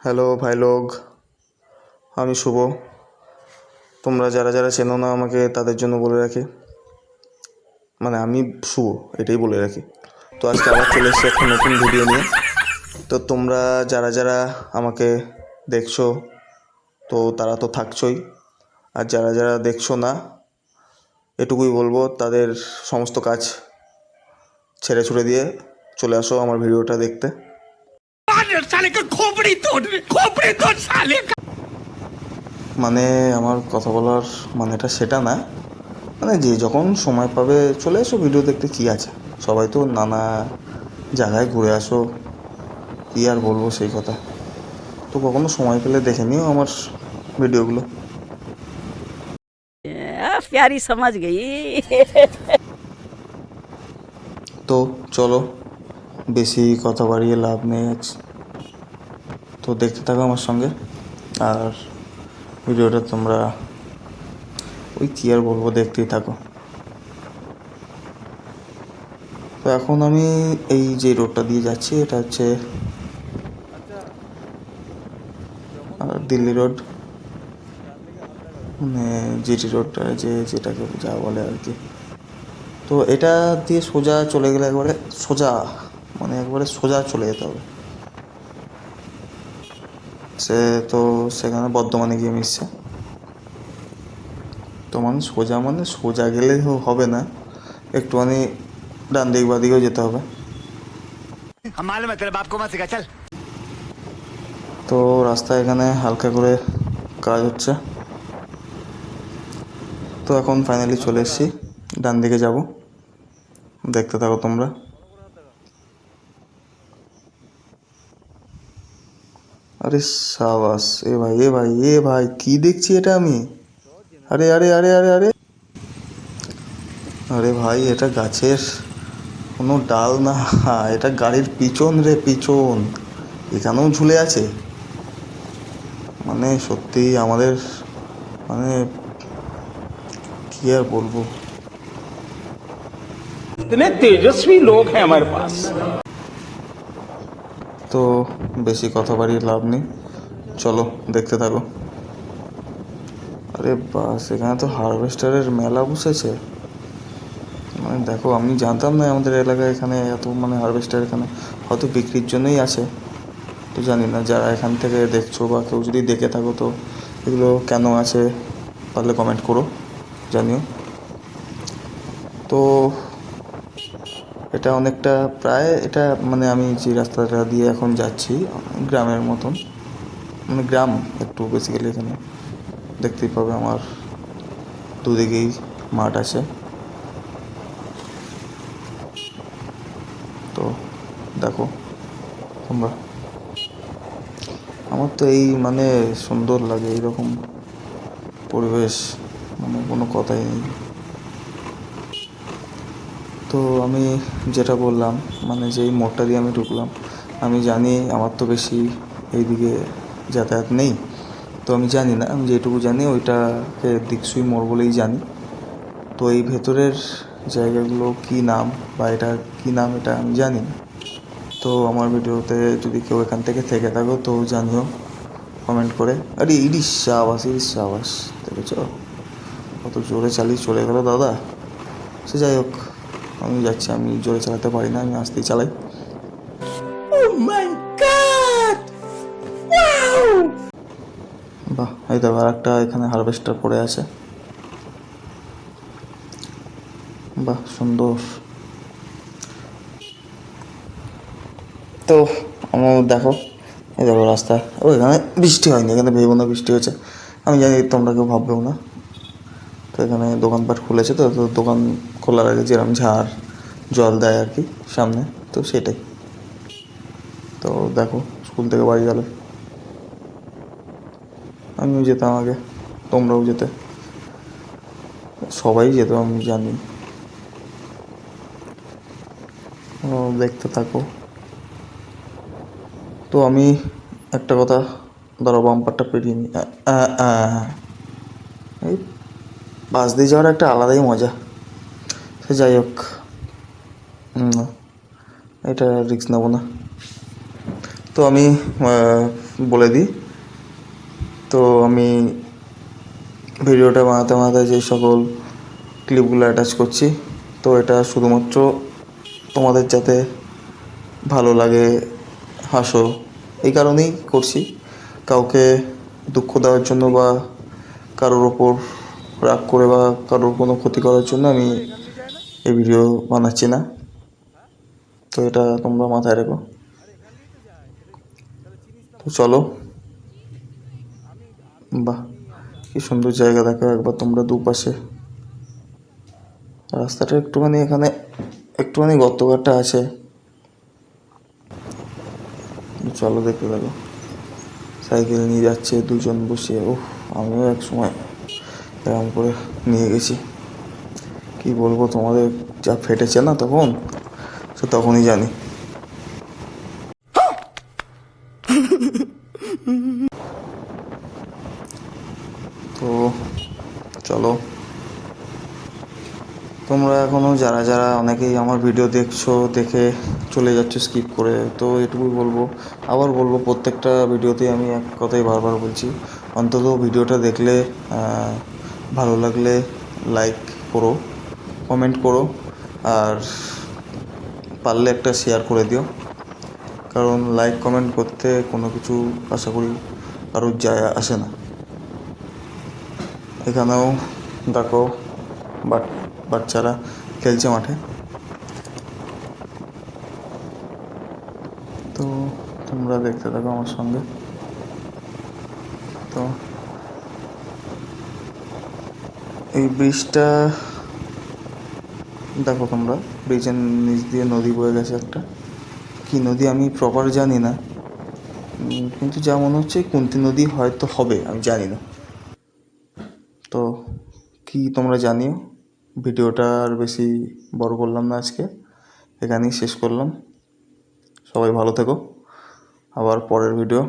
Hello ভাই লোক, আমি শুভ। তোমরা যারা যারা চেনো না আমাকে তাদের জন্য বলে রাখি, মানে আমি শুভ, এটাই বলে রাখি। তো আজকে আবার চলে এসেছি একটা নতুন ভিডিও নিয়ে। তো তোমরা যারা যারা আমাকে দেখছো তো তারা তো থাকছোই, আর যারা যারা দেখছো না এটুকুই বলবো, তাদের সমস্ত কাজ ছেড়ে ছুড়ে দিয়ে চলে আসো আমার ভিডিওটা দেখতে। মানে আমার কথা বলার মানেটা সেটা না, মানে যে যখন সময় পাবে চলে এসো ভিডিও দেখতে, কী আছে, সবাই তো নানা জায়গায় ঘুরে আসো, কী আর বলবো সেই কথা। তো কখনো সময় পেলে দেখে নিও আমার ভিডিওগুলো। प्यारी समझ गई। তো চলো, বেশি কথা বাড়িয়ে লাভ নেই আজ, তো দেখতে থাকো আমার সঙ্গে। আর ভিডিওটা তোমরা ওই কী আর বলবো, দেখতেই থাকো। তো এখন আমি এই যে রোডটা দিয়ে যাচ্ছি এটা হচ্ছে দিল্লি রোড, মানে জিটি রোডটা যেটাকে যা বলে আর কি। তো এটা দিয়ে সোজা চলে গেলে একবারে সোজা, মানে একবারে সোজা চলে যেতে হবে। তো সেখানে বর্ধমানে গিয়ে মিশছে। তো মানে সোজা গেলে হবে না, একটুখানি ডান দিক বা দিকেও যেতে হবে। তো রাস্তায় এখানে হালকা করে কাজ হচ্ছে। তো এখন ফাইনালি চলে এসেছি, ডান দিকে যাব, দেখতে থাকো তোমরা। আরে সাবাস, এ ভাই কি দেখছি এটা আমি? আরে আরে আরে আরে আরে আরে ভাই, এটা গাছের কোনো ডাল না, এটা গাড়ির পিছন রে, পিছন এখানেও ঝুলে আছে। মানে সত্যি আমাদের, মানে কি আর বলবো, इतने तेजस्वी लोग हैं हमारे पास। তো বেশি কথা বাড়িয়ে লাভ নেই, চলো দেখতে থাকো। আরে বাস, এখানে তো হারভেস্টারের মেলা বসেছে। মানে দেখো, আমি জানতাম না আমাদের এলাকায় এখানে এত, মানে হারভেস্টার এখানে হয়তো বিক্রির জন্যই আছে। তো জানি না, যারা এখান থেকে দেখছো বা কেউ যদি দেখে থাকো তো এগুলো কেন আছে পারলে কমেন্ট করো, জানিও। তো এটা অনেকটা প্রায়, এটা মানে আমি যে রাস্তাটা দিয়ে এখন যাচ্ছি গ্রামের মতন, মানে গ্রাম একটু বেসিক্যালি। এখানে দেখতেই পাবে আমার দুদিকেই মাঠ আছে। তো দেখো তোমরা, আমার তো এই মানে সুন্দর লাগে এইরকম পরিবেশ, মানে কোনো কথাই নেই। তো আমি যেটা বললাম, মানে যেই মোড়টা দিয়ে আমি ঢুকলাম, আমি জানি আমার তো বেশি এইদিকে যাতায়াত নেই, তো আমি জানি না, আমি যেটুকু জানি ওইটাকে দিকসুই মোড় বলেই জানি। তো এই ভেতরের জায়গাগুলো কী নাম বা এটা কী নাম এটা আমি জানি না। তো আমার ভিডিওতে যদি কেউ এখান থেকে থাকো তো জানিও কমেন্ট করে। আরে ইলিশ আবাস দেখেছ, কত জোরে চালিয়ে চলে গেলো দাদা। সে যাই হোক, আমি যাচ্ছি, আমি জোরে চালাতে পারি না, আমি আস্তেই চালাই। বাহ, এই দেখো আর একটা এখানে হারভেস্টার পড়ে আছে, বাহ সুন্দর। তো আমার দেখো, এই দেখো রাস্তা, ও এখানে বৃষ্টি হয়নি, এখানে ভেবো না বৃষ্টি হয়েছে, আমি জানি তোমরা কেউ ভাববেও না। তো এখানে দোকানপাট খুলেছে, তো তো দোকান খোলার আগে যেরকম ঝাড় জল দেয় আর কি সামনে, তো সেটাই। তো দেখো, স্কুল থেকে বাড়ি গেলে আমিও যেতাম আগে, তোমরাও যেতে, সবাই যেত আমি জানি। দেখতে থাকো। তো আমি একটা কথা, ধরো বাম্পারটা পেরিয়ে নিই, এই বাস দিয়ে যাওয়ার একটা আলাদাই মজা। সে যাই হোক, না এটা রিস্ক নেবো না। তো আমি বলে দিই। তো আমি ভিডিওটা বানাতে বানাতে যে সকল ক্লিপগুলো অ্যাটাচ করছি, তো এটা শুধুমাত্র তোমাদের যাতে ভালো লাগে, হাসো, এই কারণেই করছি। কাউকে দুঃখ দেওয়ার জন্য বা কারোর ওপর রাগ করে বা কারোর কোনো ক্ষতি করার জন্য আমি এই ভিডিও বানাচ্ছি না। তো এটা তোমরা মাথায় রেখো। তো চলো, বাহ কি সুন্দর জায়গা দেখো একবার তোমরা দুপাশে। রাস্তাটা একটুখানি এখানে একটুখানি গর্তঘাটটা আছে, চলো দেখতে থাকো। সাইকেল নিয়ে যাচ্ছে দুজন বসিয়ে, ওহ আমিও এক সময় এরকম করে নিয়ে গেছি। কি বলবো তোমাদের, যা ফেটেছে না তখন, সে তখনই জানি। তো চলো, তোমরা এখনও যারা যারা অনেকেই আমার ভিডিও দেখছো, দেখে চলে যাচ্ছো স্কিপ করে, তো এটুকুই বলবো, আবার বলবো, প্রত্যেকটা ভিডিওতেই আমি এক কথাই বারবার বলছি, অন্তত ভিডিওটা দেখলে ভালো লাগলে লাইক করো, কমেন্ট করো, আর পারলে একটা শেয়ার করে দিও। কারণ লাইক কমেন্ট করতে কোনো কিছু আশা করি কারোর যায় আসে না। এখানেও দেখো বাচ্চারা খেলছে মাঠে। তো তোমরা দেখতে থাকো আমার সঙ্গে। তো এই ব্রিজটা দেখো তোমরা, ব্রিজের নিচ দিয়ে নদী বয়ে গেছে একটা, কি নদী আমি প্রপার জানি না, কিন্তু যা মনে হচ্ছে কুন্তি নদী হয়তো হবে, আমি জানি না। তো কি তোমরা জানিও। ভিডিওটা আর বেশি বড় করলাম না, আজকে এখানেই শেষ করলাম। সবাই ভালো থেকো, আবার পরের ভিডিও